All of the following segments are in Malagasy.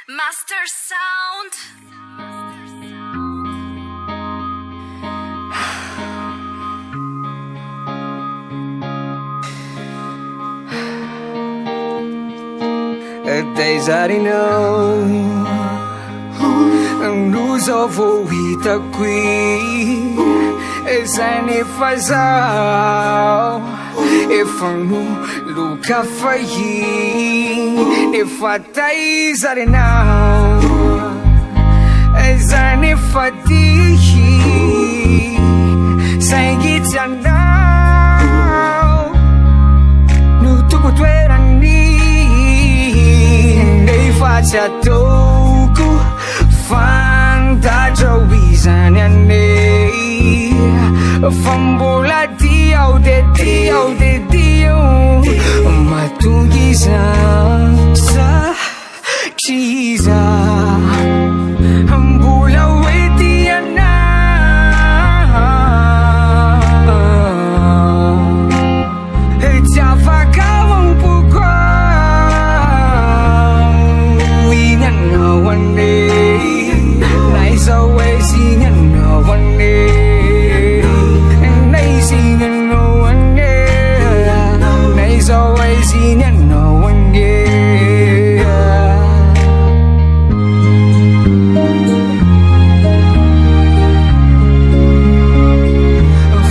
Master Sound. Days I didn't know lose over with a queen as an if I saw if I knew look at for you if I days I didn't know as an if I did saying it's a now no to go to where I need faccia tocco fantaggio bisogna ne fambola Dio de Dio ma tu chissà chissà ambula wetiana e già fa cavo un po' one day, nice always singing no one day, and they singing no one day, nice always singing no one day.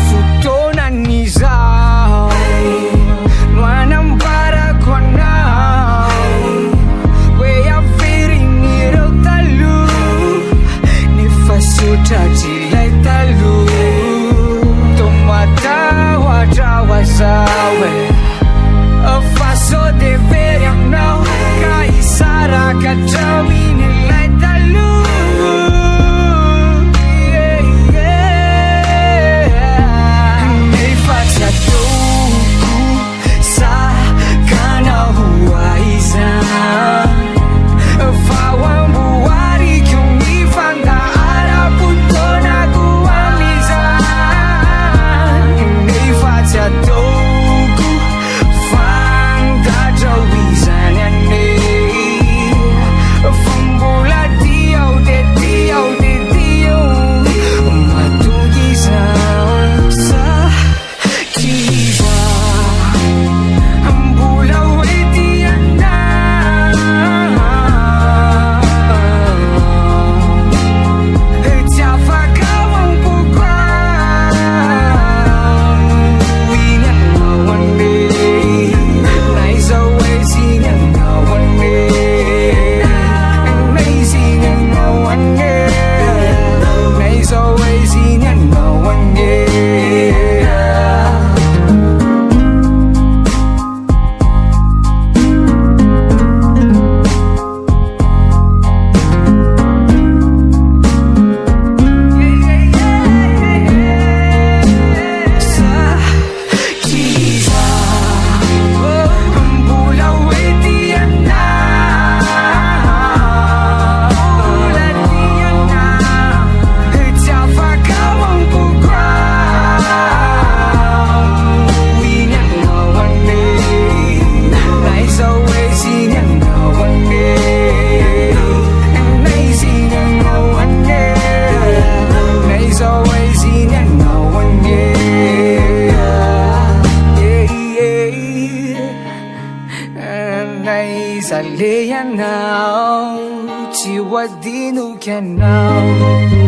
Futona nisa, nuanam para kona. Touchy like the loo Tomata wajawa sawe A faso de veriam now Kaisara kajawini like the loo Nei faccia tuku sa kana huaiza Fawang buari kyungi fanda Toku fantaggio bisogna ne fambola Dio de Dio ma tu chissà chissà ambula wetiana e già fa cavo un po' qua Saleya now, chiwadinu can now.